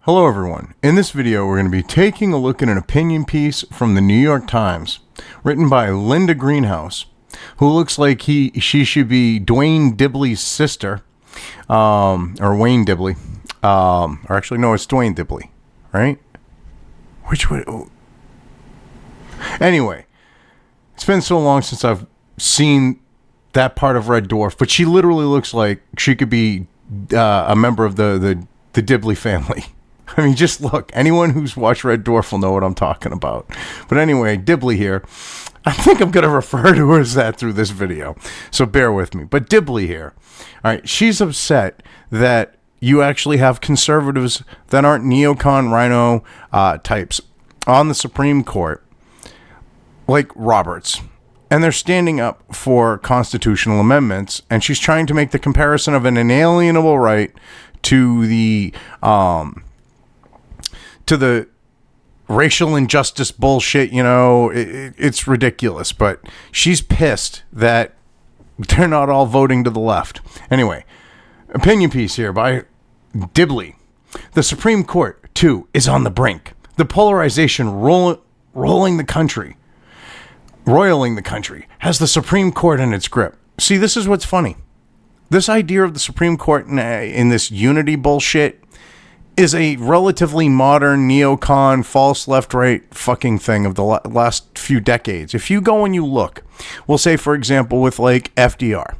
Hello everyone. In this video we're going to be taking a look at an opinion piece from the New York Times written by Linda Greenhouse, who looks like she should be Dwayne Dibley's sister, or Wayne Dibley, or actually no, it's Dwayne Dibley, right? Which would... Anyway, it's been so long since I've seen that part of Red Dwarf, but she literally looks like she could be a member of the Dibley family. I mean, just look. Anyone who's watched Red Dwarf will know what I'm talking about. But anyway, Dibley here. I think I'm going to refer to her as that through this video, so bear with me. But Dibley here. All right, she's upset that you actually have conservatives that aren't neocon rhino types on the Supreme Court, like Roberts. And they're standing up for constitutional amendments, and she's trying to make the comparison of an inalienable right to the racial injustice bullshit. You know, it's ridiculous, but she's pissed that they're not all voting to the left. Anyway, opinion piece here by Dibley. The Supreme Court, too, is on the brink. The polarization roiling the country has the Supreme Court in its grip. See, this is what's funny. This idea of the Supreme Court in this unity bullshit is a relatively modern neocon, false left-right fucking thing of the last few decades. If you go and you look, we'll say, for example, with like FDR,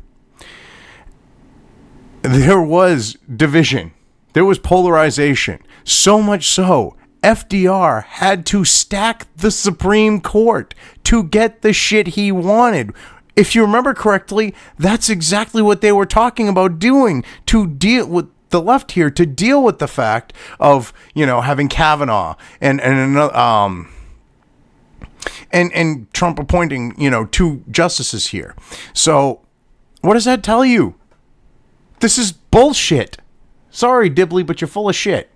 there was division. There was polarization. So much so, FDR had to stack the Supreme Court to get the shit he wanted. If you remember correctly, that's exactly what they were talking about doing to deal with the left here, to deal with the fact of, you know, having Kavanaugh and Trump appointing, you know, 2 justices here. So what does that tell you? This is bullshit. Sorry, Dibley, but you're full of shit.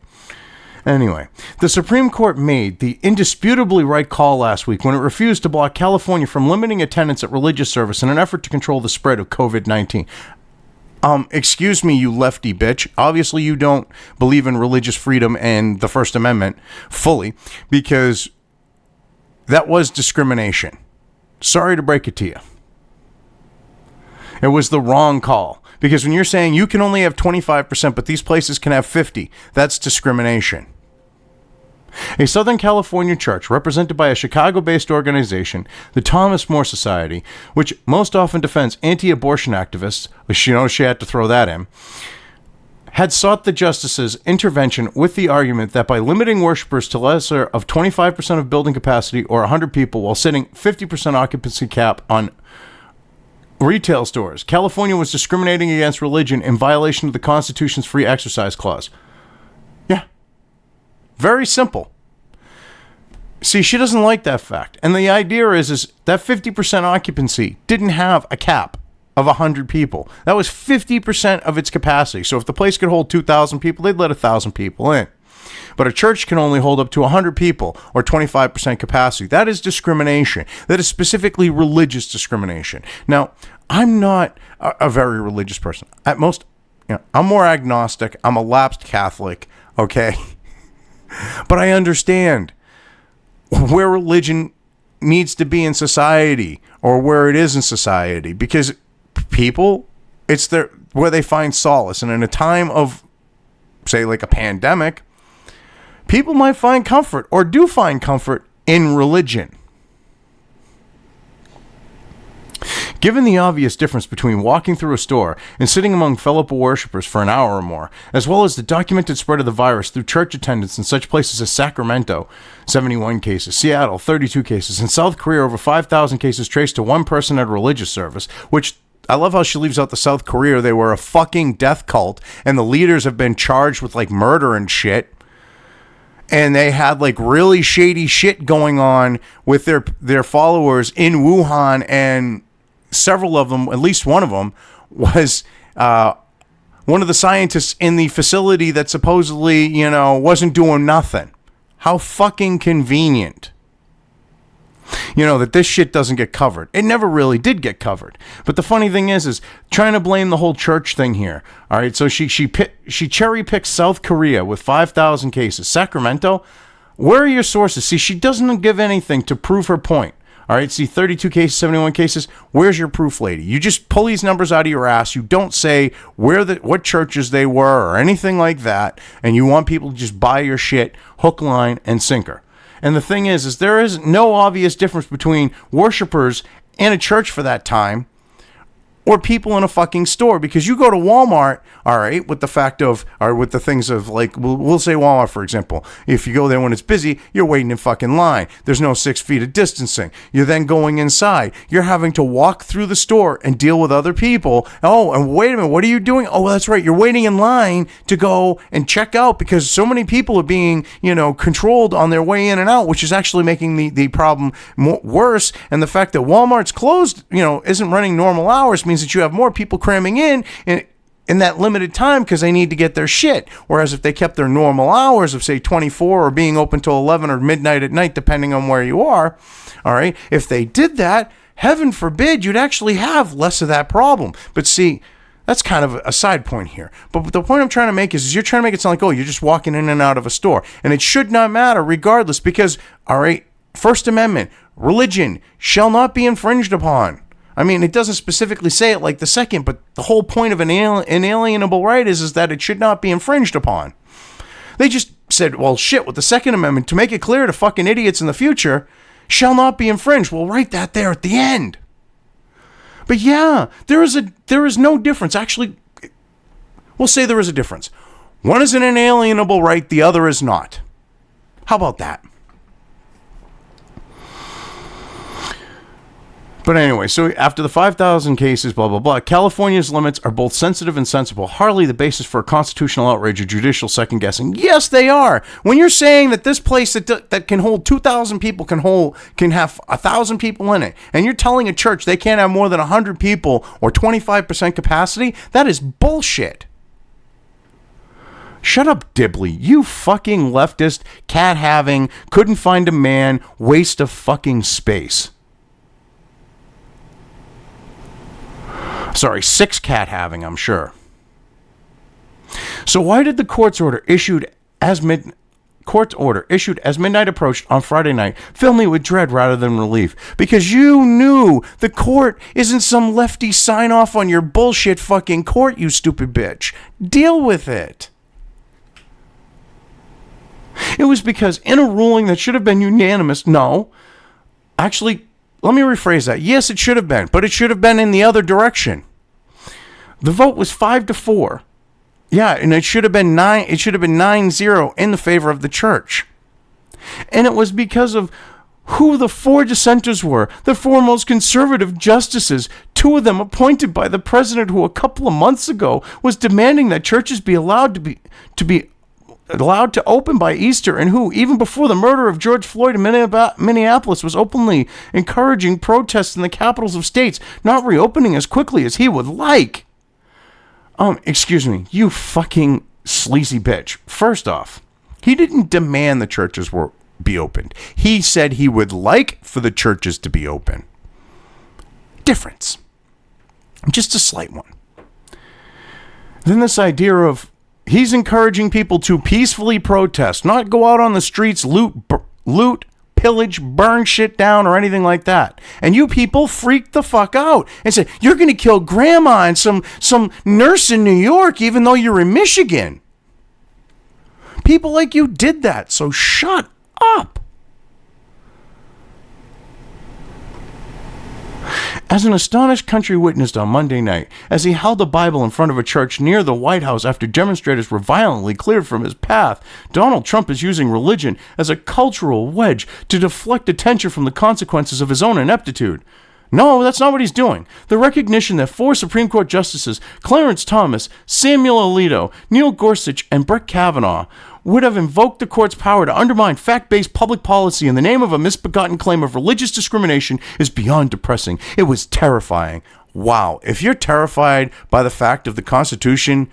Anyway, the Supreme Court made the indisputably right call last week when it refused to block California from limiting attendance at religious service in an effort to control the spread of COVID-19. Excuse me, you lefty bitch. Obviously, you don't believe in religious freedom and the First Amendment fully, because that was discrimination. Sorry to break it to you. It was the wrong call. Because when you're saying you can only have 25%, but these places can have 50%, that's discrimination. A Southern California church represented by a Chicago-based organization, the Thomas More Society, which most often defends anti-abortion activists, which, you know, she had to throw that in, had sought the justices' intervention with the argument that by limiting worshipers to lesser of 25% of building capacity or 100 people while setting 50% occupancy cap on retail stores, California was discriminating against religion in violation of the Constitution's free exercise clause. Yeah. Very simple. See, she doesn't like that fact. And the idea is that 50% occupancy didn't have a cap of 100 people. That was 50% of its capacity. So if the place could hold 2,000 people, they'd let 1,000 people in. But a church can only hold up to 100 people or 25% capacity. That is discrimination. That is specifically religious discrimination. Now, I'm not a very religious person. At most, you know, I'm more agnostic. I'm a lapsed Catholic, okay? But I understand where religion needs to be in society, or where it is in society, because people, it's where they find solace. And in a time of, say, like a pandemic, people might find comfort, or do find comfort, in religion. Given the obvious difference between walking through a store and sitting among fellow worshippers for an hour or more, as well as the documented spread of the virus through church attendance in such places as Sacramento, 71 cases, Seattle, 32 cases, and South Korea, over 5,000 cases traced to one person at a religious service, which I love how she leaves out the South Korea. They were a fucking death cult, and the leaders have been charged with like murder and shit. And they had like really shady shit going on with their followers in Wuhan, and several of them, at least one of them, was one of the scientists in the facility that supposedly, you know, wasn't doing nothing. How fucking convenient. That this shit doesn't get covered. It never really did get covered. But the funny thing is trying to blame the whole church thing here. All right, so she cherry picks South Korea with 5,000 cases. Sacramento, where are your sources? See, she doesn't give anything to prove her point. All right, see, 32 cases, 71 cases. Where's your proof, lady? You just pull these numbers out of your ass. You don't say what churches they were or anything like that, and you want people to just buy your shit hook, line, and sinker. And the thing is there is no obvious difference between worshipers in a church for that time or people in a fucking store, because you go to Walmart, all right, with the things of, like, we'll say Walmart, for example. If you go there when it's busy, you're waiting in fucking line. There's no 6 feet of distancing. You're then going inside. You're having to walk through the store and deal with other people. Oh, and wait a minute, what are you doing? Oh, that's right. You're waiting in line to go and check out because so many people are being, controlled on their way in and out, which is actually making the problem worse. And the fact that Walmart's closed, isn't running normal hours means that you have more people cramming in that limited time because they need to get their shit. Whereas if they kept their normal hours of, say, 24 or being open till 11 or midnight at night, depending on where you are, all right, if they did that, heaven forbid, you'd actually have less of that problem. But see, that's kind of a side point here. But the point I'm trying to make is you're trying to make it sound like, oh, you're just walking in and out of a store. And it should not matter regardless because, all right, First Amendment, religion shall not be infringed upon. I mean, it doesn't specifically say it like the second, but the whole point of an inalienable right is that it should not be infringed upon. They just said, well, shit, with the Second Amendment, to make it clear to fucking idiots in the future, shall not be infringed. We'll write that there at the end. But yeah, there is no difference. Actually, we'll say there is a difference. One is an inalienable right, the other is not. How about that? But anyway, so after the 5,000 cases, blah, blah, blah, California's limits are both sensitive and sensible, hardly the basis for a constitutional outrage or judicial second-guessing. Yes, they are. When you're saying that this place that can hold 2,000 people can have 1,000 people in it, and you're telling a church they can't have more than 100 people or 25% capacity, that is bullshit. Shut up, Dibley. You fucking leftist, cat-having, couldn't find a man, waste of fucking space. Sorry, 6 cat having, I'm sure. So why did the court's order issued as midnight approached on Friday night fill me with dread rather than relief? Because you knew the court isn't some lefty sign off on your bullshit fucking court, you stupid bitch. Deal with it. It was because in a ruling that should have been unanimous, no, actually, let me rephrase that. Yes, it should have been, but it should have been in the other direction. The vote was 5-4. Yeah, and it should have been 9. It should have been 9-0 in the favor of the church. And it was because of who the 4 dissenters were, the 4 most conservative justices, 2 of them appointed by the president, who a couple of months ago was demanding that churches be allowed to open by Easter, and who, even before the murder of George Floyd in Minneapolis, was openly encouraging protests in the capitals of states, not reopening as quickly as he would like. Excuse me, you fucking sleazy bitch. First off, he didn't demand the churches be opened. He said he would like for the churches to be open. Difference. Just a slight one. Then this idea of he's encouraging people to peacefully protest, not go out on the streets, loot, pillage, burn shit down, or anything like that. And you people freaked the fuck out and said, you're going to kill grandma and some nurse in New York, even though you're in Michigan. People like you did that, so shut up. As an astonished country witnessed on Monday night, as he held a Bible in front of a church near the White House after demonstrators were violently cleared from his path, Donald Trump is using religion as a cultural wedge to deflect attention from the consequences of his own ineptitude. No, that's not what he's doing. The recognition that 4 Supreme Court justices, Clarence Thomas, Samuel Alito, Neil Gorsuch, and Brett Kavanaugh, would have invoked the court's power to undermine fact-based public policy in the name of a misbegotten claim of religious discrimination is beyond depressing. It was terrifying. Wow. If you're terrified by the fact of the Constitution,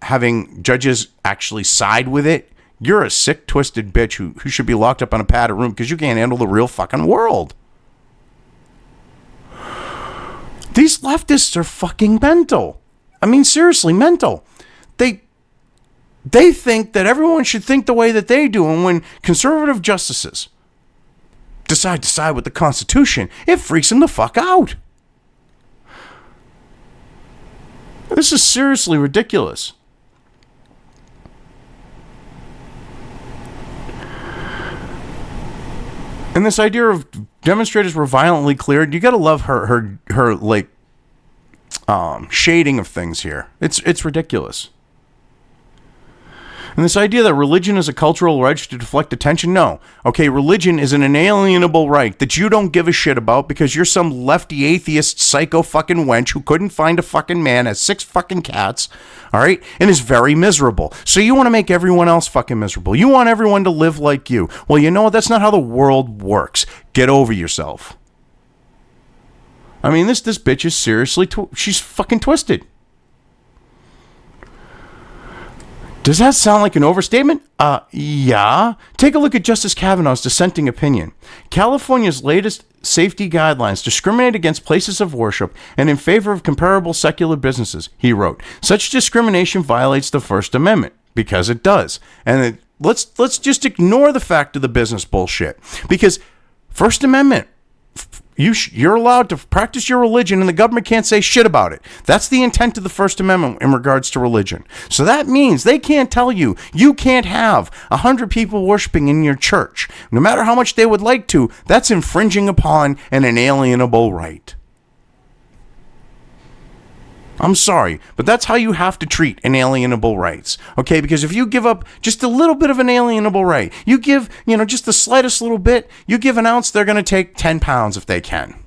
having judges actually side with it, You're a sick, twisted bitch who should be locked up in a padded room because you can't handle the real fucking world. These leftists are fucking mental. I mean, seriously, mental. They think that everyone should think the way that they do, and when conservative justices decide to side with the Constitution, it freaks them the fuck out. This is seriously ridiculous. And this idea of demonstrators were violently cleared, you gotta love her like shading of things here. It's ridiculous. And this idea that religion is a cultural right to deflect attention, no. Okay, religion is an inalienable right that you don't give a shit about because you're some lefty atheist psycho fucking wench who couldn't find a fucking man, has 6 fucking cats, all right, and is very miserable. So you want to make everyone else fucking miserable. You want everyone to live like you. Well, you know what? That's not how the world works. Get over yourself. I mean, this bitch is seriously, she's fucking twisted. Does that sound like an overstatement? Yeah. Take a look at Justice Kavanaugh's dissenting opinion. California's latest safety guidelines discriminate against places of worship and in favor of comparable secular businesses, he wrote. Such discrimination violates the First Amendment, because it does. And let's just ignore the fact of the business bullshit, because First Amendment, you're allowed to practice your religion and the government can't say shit about it. That's the intent of the First Amendment in regards to religion. So that means they can't tell you can't have 100 people worshiping in your church. No matter how much they would like to, that's infringing upon an inalienable right. I'm sorry, but that's how you have to treat inalienable rights, okay? Because if you give up just a little bit of an alienable right, you give, just the slightest little bit, you give an ounce, they're going to take 10 pounds if they can.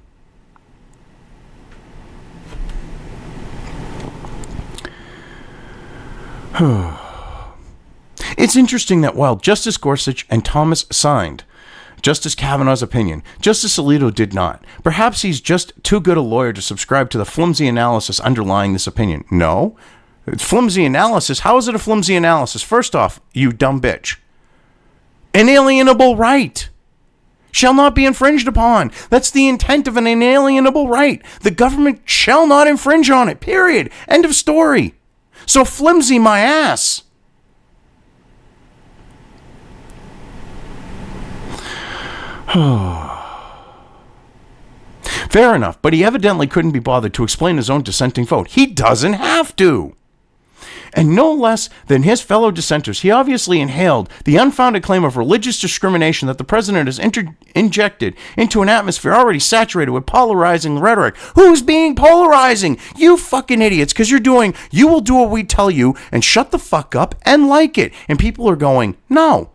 It's interesting that while Justice Gorsuch and Thomas signed Justice Kavanaugh's opinion, Justice Alito did not. Perhaps he's just too good a lawyer to subscribe to the flimsy analysis underlying this opinion. No. It's flimsy analysis. How is it a flimsy analysis? First off, you dumb bitch. Inalienable right shall not be infringed upon. That's the intent of an inalienable right. The government shall not infringe on it. Period. End of story. So flimsy my ass. Fair enough, but he evidently couldn't be bothered to explain his own dissenting vote. He doesn't have to. And no less than his fellow dissenters, he obviously inhaled the unfounded claim of religious discrimination that the president has injected into an atmosphere already saturated with polarizing rhetoric. Who's being polarizing? You fucking idiots, because you will do what we tell you and shut the fuck up and like it. And people are going, no.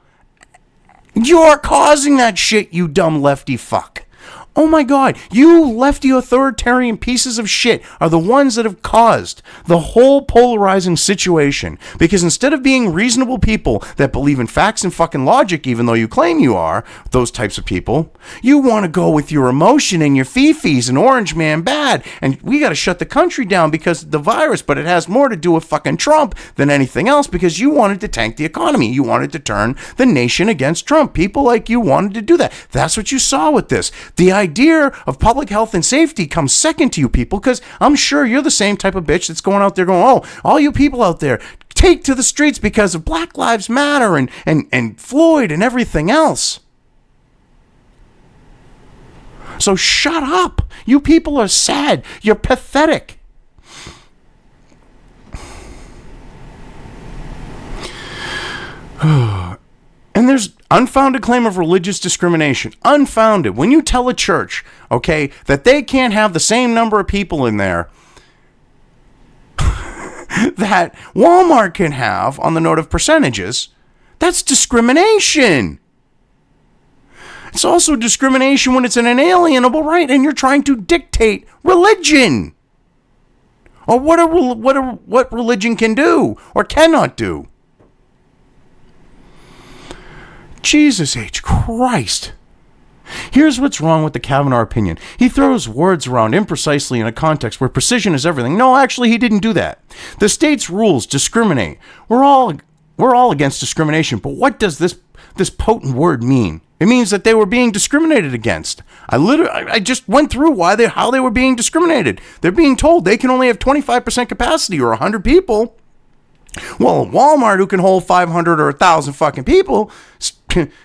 You're causing that shit, you dumb lefty fuck. Oh my God, you lefty authoritarian pieces of shit are the ones that have caused the whole polarizing situation. Because instead of being reasonable people that believe in facts and fucking logic, even though you claim you are, those types of people, you want to go with your emotion and your fifis and Orange Man bad. And we got to shut the country down because of the virus, but it has more to do with fucking Trump than anything else because you wanted to tank the economy. You wanted to turn the nation against Trump. People like you wanted to do that. That's what you saw with this. The idea of public health and safety comes second to you people, because I'm sure you're the same type of bitch that's going out there going, oh, all you people out there, take to the streets because of Black Lives Matter and Floyd and everything else. So shut up. You people are sad. You're pathetic. And there's unfounded claim of religious discrimination. Unfounded. When you tell a church, okay, that they can't have the same number of people in there that Walmart can have on the note of percentages, that's discrimination. It's also discrimination when it's an inalienable right and you're trying to dictate religion. Or what religion can do or cannot do. Jesus H. Christ. Here's what's wrong with the Kavanaugh opinion. He throws words around imprecisely in a context where precision is everything. No, actually, he didn't do that. The state's rules discriminate. We're all we're all against discrimination, but what does this potent word mean? It means that they were being discriminated against. I just went through how they were being discriminated. They're being told they can only have 25% capacity or 100 people. Well, Walmart, who can hold 500 or 1,000 fucking people,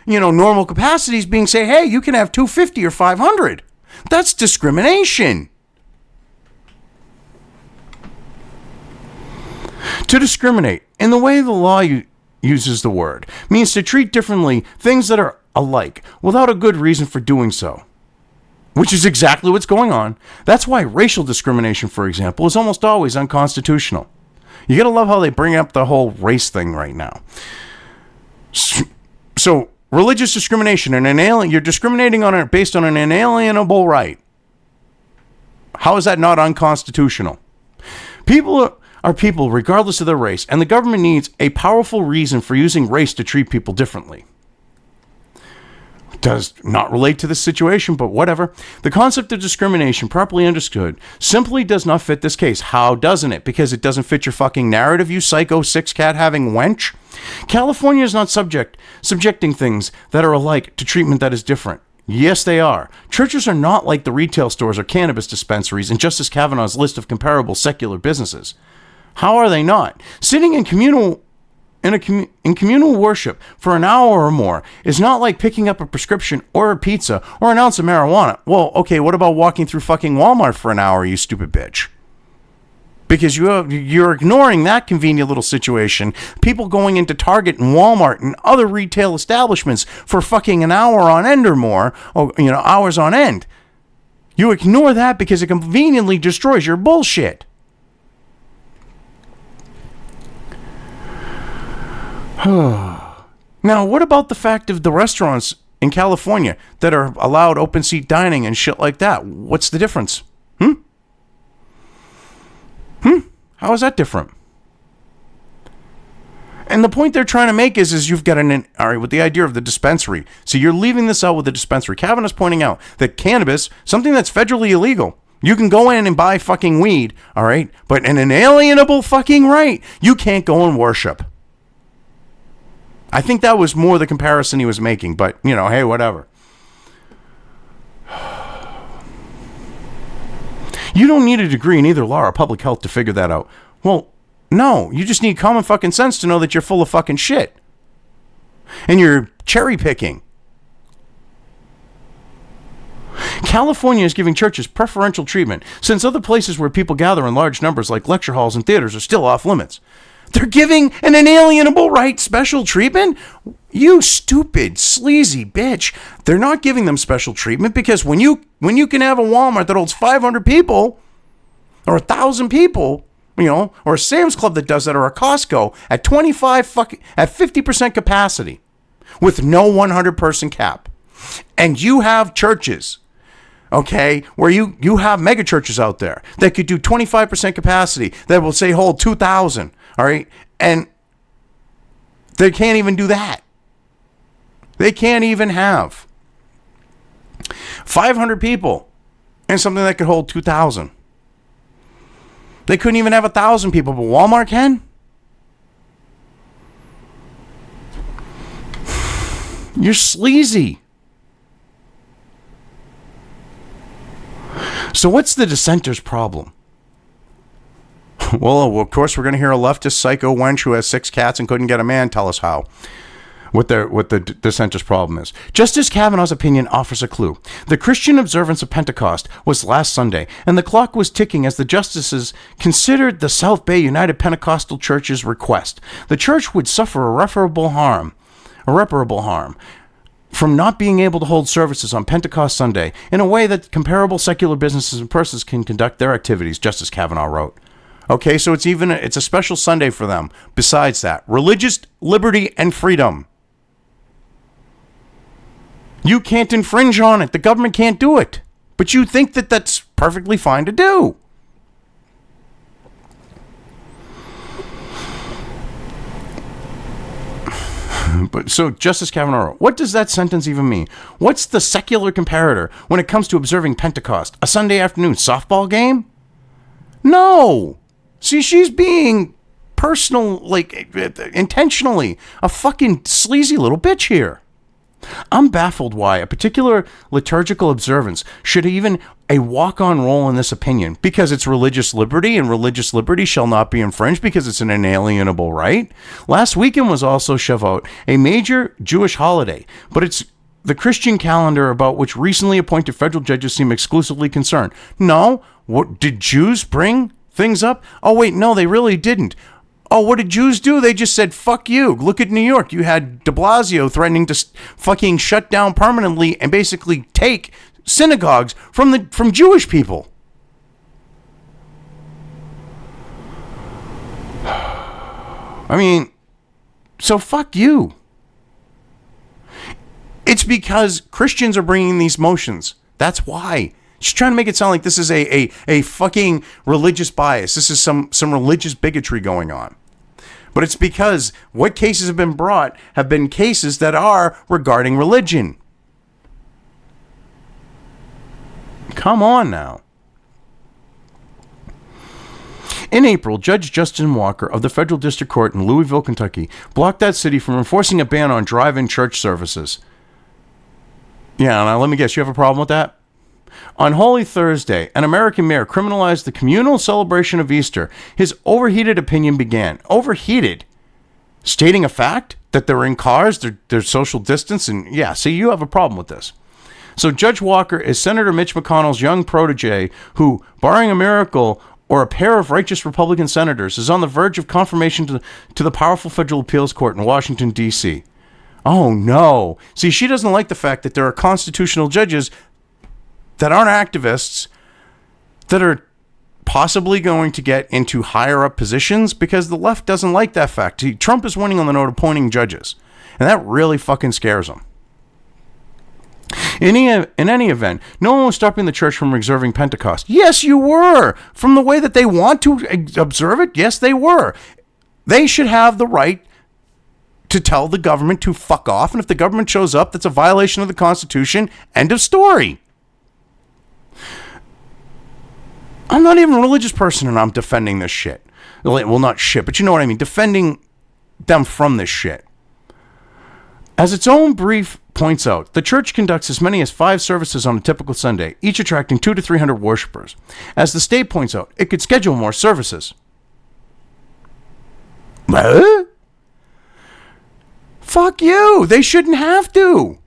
normal capacity is being said, hey, you can have 250 or 500. That's discrimination. To discriminate, in the way the law uses the word, means to treat differently things that are alike without a good reason for doing so, which is exactly what's going on. That's why racial discrimination, for example, is almost always unconstitutional. You gotta love how they bring up the whole race thing right now. So religious discrimination, you're discriminating based on an inalienable right. How is that not unconstitutional? People are people regardless of their race, and the government needs a powerful reason for using race to treat people differently. Does not relate to this situation, but whatever. The concept of discrimination, properly understood, simply does not fit this case. How doesn't it? Because it doesn't fit your fucking narrative, you psycho six-cat having wench. California is not subjecting things that are alike to treatment that is different. Yes, they are. Churches are not like the retail stores or cannabis dispensaries in Justice Kavanaugh's list of comparable secular businesses. How are they not? Sitting in communal worship for an hour or more is not like picking up a prescription or a pizza or an ounce of marijuana. Well, okay, what about walking through fucking Walmart for an hour, you stupid bitch? Because you're ignoring that convenient little situation. People going into Target and Walmart and other retail establishments for fucking an hour on end or more, or hours on end. You ignore that because it conveniently destroys your bullshit. Now, what about the fact of the restaurants in California that are allowed open seat dining and shit like that? What's the difference? How is that different? And the point they're trying to make is you've got with the idea of the dispensary. So you're leaving this out with the dispensary. Kavanaugh's pointing out that cannabis, something that's federally illegal, you can go in and buy fucking weed, all right? But an inalienable fucking right, you can't go and worship. I think that was more the comparison he was making, but, hey, whatever. You don't need a degree in either law or public health to figure that out. Well, no, you just need common fucking sense to know that you're full of fucking shit. And you're cherry picking. California is giving churches preferential treatment, since other places where people gather in large numbers like lecture halls and theaters are still off limits. They're giving an inalienable right special treatment? You stupid, sleazy bitch. They're not giving them special treatment because when you can have a Walmart that holds 500 people or 1,000 people, or a Sam's Club that does that, or a Costco at 50% capacity with no 100-person cap. And you have churches, okay, where you have mega churches out there that could do 25% capacity that will say hold 2,000. All right, and they can't even do that. They can't even have 500 people and something that could hold 2,000. They couldn't even have 1,000 people, but Walmart can? You're sleazy. So what's the dissenter's problem? Well, of course, we're going to hear a leftist psycho wench who has 6 cats and couldn't get a man tell us how. What the dissenter's problem is. Justice Kavanaugh's opinion offers a clue. The Christian observance of Pentecost was last Sunday, and the clock was ticking as the justices considered the South Bay United Pentecostal Church's request. The church would suffer irreparable harm from not being able to hold services on Pentecost Sunday in a way that comparable secular businesses and persons can conduct their activities, Justice Kavanaugh wrote. Okay, so it's a special Sunday for them. Besides that, religious liberty and freedom. You can't infringe on it. The government can't do it. But you think that that's perfectly fine to do. But so, Justice Kavanaugh, what does that sentence even mean? What's the secular comparator when it comes to observing Pentecost? A Sunday afternoon softball game? No. See, she's being personal, like, intentionally a fucking sleazy little bitch here. I'm baffled why a particular liturgical observance should even a walk-on role in this opinion, because it's religious liberty, and religious liberty shall not be infringed because it's an inalienable right. Last weekend was also Shavuot, a major Jewish holiday, but it's the Christian calendar about which recently appointed federal judges seem exclusively concerned. No, what did Jews bring things up? Oh wait, no, they really didn't. Oh, what did Jews do? They just said, fuck you. Look at New York. You had de Blasio threatening to fucking shut down permanently and basically take synagogues from Jewish people. I mean, so fuck you. It's because Christians are bringing these motions. That's why. She's trying to make it sound like this is a fucking religious bias. This is some religious bigotry going on. But it's because what cases have been brought have been cases that are regarding religion. Come on now. In April, Judge Justin Walker of the Federal District Court in Louisville, Kentucky, blocked that city from enforcing a ban on drive-in church services. Yeah, now let me guess, you have a problem with that? On Holy Thursday, an American mayor criminalized the communal celebration of Easter. His overheated opinion began. Overheated? Stating a fact? That they're in cars, they're social distance, and yeah, see, you have a problem with this. So Judge Walker is Senator Mitch McConnell's young protege who, barring a miracle or a pair of righteous Republican senators, is on the verge of confirmation to the powerful federal appeals court in Washington, D.C. Oh, no. See, she doesn't like the fact that there are constitutional judges that aren't activists that are possibly going to get into higher up positions because the left doesn't like that fact. Trump is winning on the note of appointing judges, and that really fucking scares them. In any event, no one was stopping the church from observing Pentecost. Yes, you were. From the way that they want to observe it, yes, they were. They should have the right to tell the government to fuck off, and if the government shows up, that's a violation of the Constitution. End of story. I'm not even a religious person, and I'm defending this shit. Well, not shit, but you know what I mean. Defending them from this shit. As its own brief points out, the church conducts as many as 5 services on a typical Sunday, each attracting 200 to 300 worshipers. As the state points out, it could schedule more services. What? Fuck you. They shouldn't have to.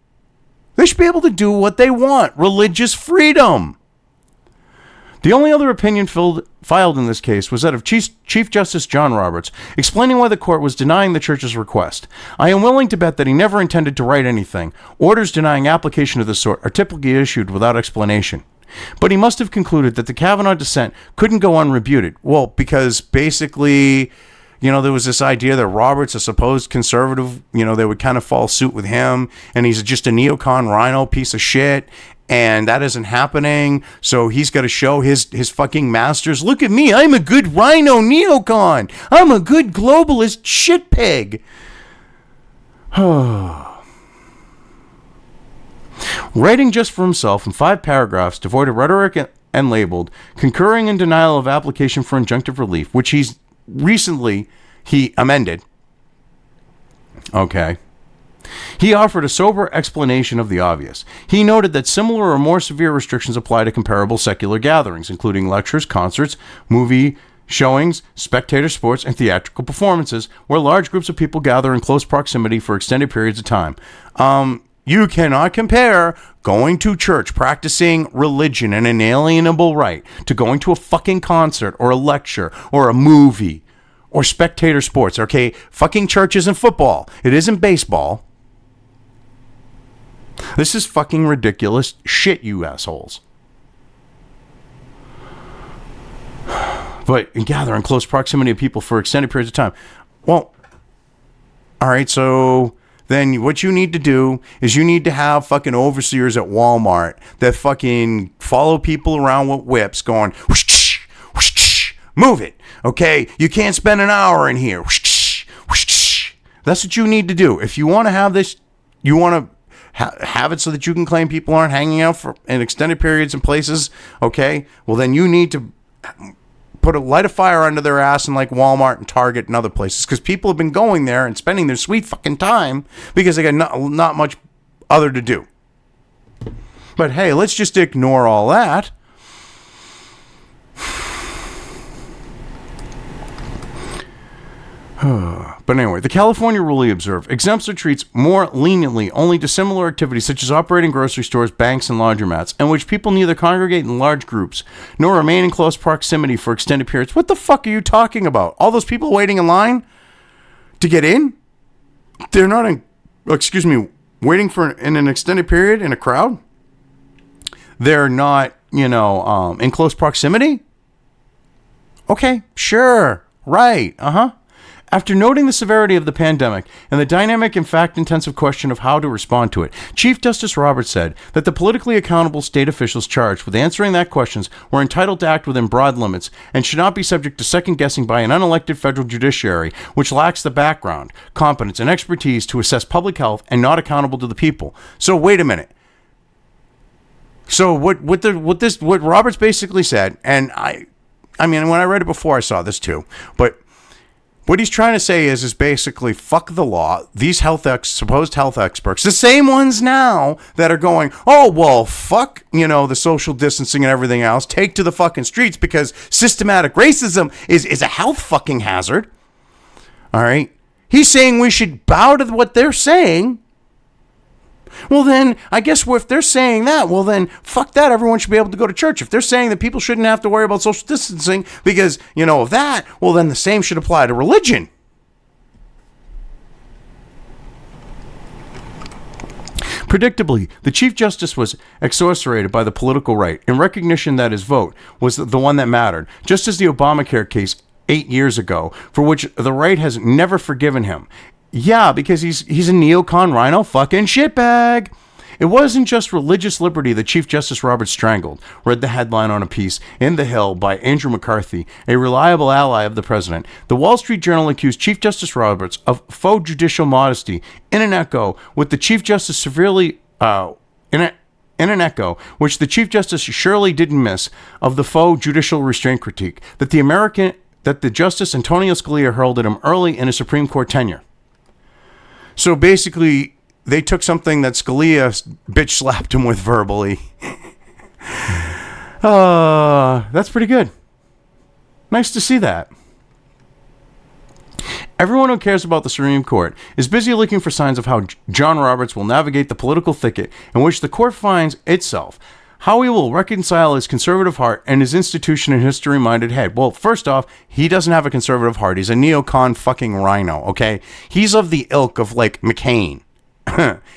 They should be able to do what they want. Religious freedom. The only other opinion filed in this case was that of Chief Justice John Roberts, explaining why the court was denying the church's request. I am willing to bet that he never intended to write anything. Orders denying application of this sort are typically issued without explanation. But he must have concluded that the Kavanaugh dissent couldn't go unrebuted. Well, because basically, you know, there was this idea that Roberts, a supposed conservative, you know, they would kind of fall suit with him, and he's just a neocon rhino piece of shit. And that isn't happening, so he's got to show his fucking masters. Look at me, I'm a good rhino neocon. I'm a good globalist shit pig. Writing just for himself in 5 paragraphs, devoid of rhetoric and labeled, concurring in denial of application for injunctive relief, which he amended. Okay. He offered a sober explanation of the obvious. He noted that similar or more severe restrictions apply to comparable secular gatherings, including lectures, concerts, movie showings, spectator sports, and theatrical performances, where large groups of people gather in close proximity for extended periods of time. You cannot compare going to church, practicing religion, an inalienable right, to going to a fucking concert or a lecture or a movie or spectator sports, okay? Fucking church isn't football. It isn't baseball. This is fucking ridiculous shit, you assholes. But gather in close proximity of people for extended periods of time. Well, all right, so then what you need to do is you need to have fucking overseers at Walmart that fucking follow people around with whips going, whoosh, whoosh, move it, okay? You can't spend an hour in here. Whoosh, whoosh. That's what you need to do. If you want to have this, you want to have it so that you can claim people aren't hanging out for in extended periods and places, okay? Well, then you need to light a fire under their ass in like Walmart and Target and other places, because people have been going there and spending their sweet fucking time because they got not much other to do. But hey, let's just ignore all that. But anyway, the California rule, he observed, exempts or treats more leniently only dissimilar activities such as operating grocery stores, banks, and laundromats, in which people neither congregate in large groups nor remain in close proximity for extended periods. What the fuck are you talking about? All those people waiting in line to get in? They're not waiting in an extended period in a crowd? They're not, in close proximity? Okay, sure, right, After noting the severity of the pandemic and the dynamic and fact-intensive question of how to respond to it, Chief Justice Roberts said that the politically accountable state officials charged with answering that questions were entitled to act within broad limits and should not be subject to second-guessing by an unelected federal judiciary which lacks the background, competence, and expertise to assess public health and not accountable to the people. So wait a minute. So what Roberts basically said, and I mean, when I read it before, I saw this too, but what he's trying to say is basically fuck the law. These supposed health experts, the same ones now that are going, oh, well, fuck, the social distancing and everything else, take to the fucking streets because systematic racism is a health fucking hazard. All right. He's saying we should bow to what they're saying. Well, then, I guess if they're saying that, well, then, fuck that. Everyone should be able to go to church. If they're saying that people shouldn't have to worry about social distancing because, of that, well, then the same should apply to religion. Predictably, the Chief Justice was exasperated by the political right in recognition that his vote was the one that mattered, just as the Obamacare case 8 years ago, for which the right has never forgiven him. Yeah, because he's a neocon rhino fucking shitbag. It wasn't just religious liberty that Chief Justice Roberts strangled, read the headline on a piece in The Hill by Andrew McCarthy, a reliable ally of the president. The Wall Street Journal accused Chief Justice Roberts of faux judicial modesty in an echo with the Chief Justice severely in an echo, which the Chief Justice surely didn't miss, of the faux judicial restraint critique that the Justice Antonio Scalia hurled at him early in his Supreme Court tenure. So basically, they took something that Scalia bitch slapped him with verbally. That's pretty good. Nice to see that. Everyone who cares about the Supreme Court is busy looking for signs of how John Roberts will navigate the political thicket in which the court finds itself, how he will reconcile his conservative heart and his institution and history-minded head. Well, first off, he doesn't have a conservative heart. He's a neocon fucking rhino, okay? He's of the ilk of, like, McCain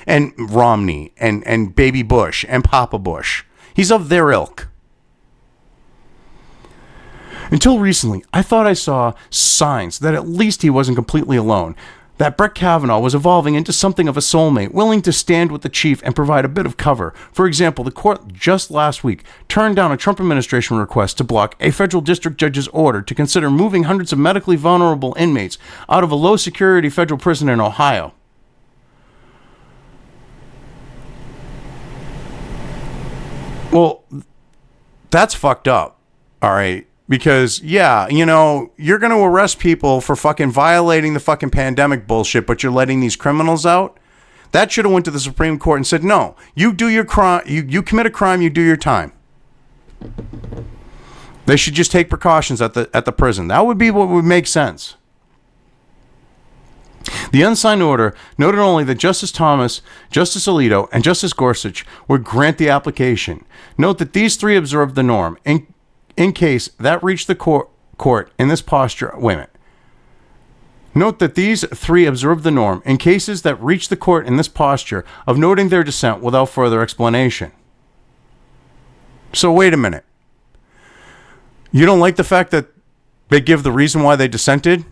and Romney and Baby Bush and Papa Bush. He's of their ilk. Until recently, I thought I saw signs that at least he wasn't completely alone, that Brett Kavanaugh was evolving into something of a soulmate, willing to stand with the chief and provide a bit of cover. For example, the court just last week turned down a Trump administration request to block a federal district judge's order to consider moving hundreds of medically vulnerable inmates out of a low-security federal prison in Ohio. Well, that's fucked up, all right? Because, yeah, you're going to arrest people for fucking violating the fucking pandemic bullshit, but you're letting these criminals out? That should have went to the Supreme Court and said, no, you do your crime, you commit a crime, you do your time. They should just take precautions at the prison. That would be what would make sense. The unsigned order noted only that Justice Thomas, Justice Alito, and Justice Gorsuch would grant the application. Note that these three observed the norm. In case that reached the court in this posture, Note that these three observed the norm in cases that reach the court in this posture of noting their dissent without further explanation. So wait a minute. You don't like the fact that they give the reason why they dissented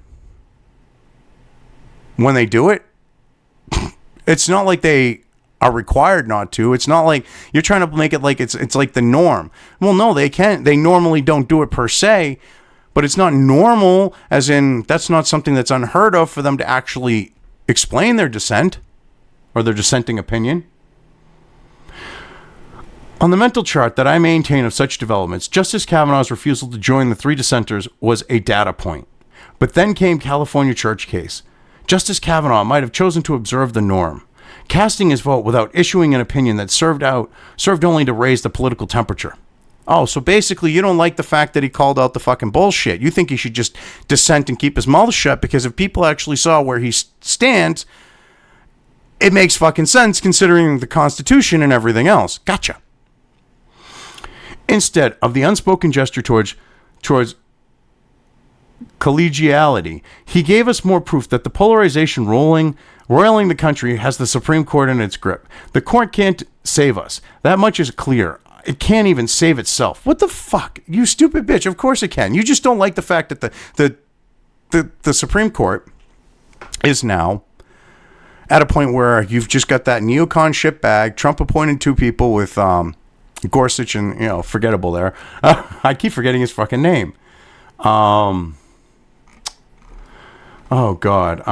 when they do it? It's not like they are required not to. It's not like you're trying to make it like it's like the norm. Well, no, they can't. They normally don't do it per se, but it's not normal as in that's not something that's unheard of for them to actually explain their dissent or their dissenting opinion. On the mental chart that I maintain of such developments, Justice Kavanaugh's refusal to join the 3 dissenters was a data point. But then came California church case. Justice Kavanaugh might have chosen to observe the norm, casting his vote without issuing an opinion that served only to raise the political temperature. Oh, so basically you don't like the fact that he called out the fucking bullshit. You think he should just dissent and keep his mouth shut because if people actually saw where he stands, it makes fucking sense considering the Constitution and everything else. Gotcha. Instead of the unspoken gesture towards collegiality, he gave us more proof that the polarization roiling the country has the Supreme Court in its grip. The court can't save us. That much is clear. It can't even save itself. What the fuck? You stupid bitch. Of course it can. You just don't like the fact that the Supreme Court is now at a point where you've just got that neocon shit bag. Trump appointed 2 people with Gorsuch and, forgettable there. I keep forgetting his fucking name. Oh, God.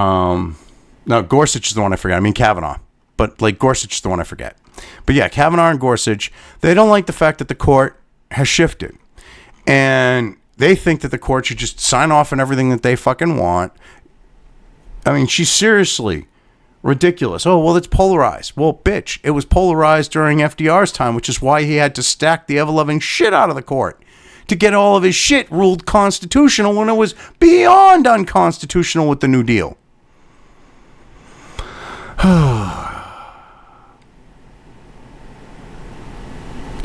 No, Gorsuch is the one I forget. I mean, Kavanaugh. But, Gorsuch is the one I forget. But, yeah, Kavanaugh and Gorsuch, they don't like the fact that the court has shifted. And they think that the court should just sign off on everything that they fucking want. I mean, she's seriously ridiculous. Oh, well, it's polarized. Well, bitch, it was polarized during FDR's time, which is why he had to stack the ever-loving shit out of the court to get all of his shit ruled constitutional when it was beyond unconstitutional with the New Deal.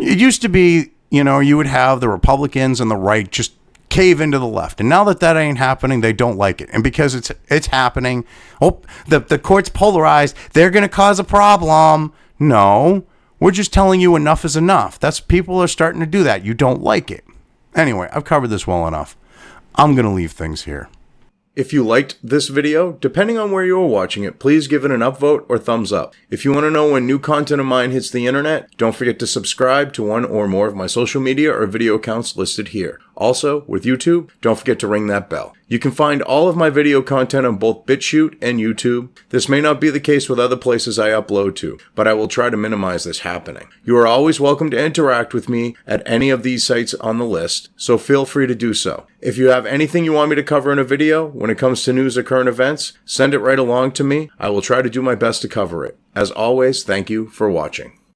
It used to be, you would have the Republicans and the right just cave into the left. And now that ain't happening, they don't like it. And because it's happening, the court's polarized, they're going to cause a problem. No, we're just telling you enough is enough. People are starting to do that. You don't like it. Anyway, I've covered this well enough. I'm going to leave things here. If you liked this video, depending on where you are watching it, please give it an upvote or thumbs up. If you want to know when new content of mine hits the internet, don't forget to subscribe to one or more of my social media or video accounts listed here. Also, with YouTube, don't forget to ring that bell. You can find all of my video content on both BitChute and YouTube. This may not be the case with other places I upload to, but I will try to minimize this happening. You are always welcome to interact with me at any of these sites on the list, so feel free to do so. If you have anything you want me to cover in a video when it comes to news or current events, send it right along to me. I will try to do my best to cover it. As always, thank you for watching.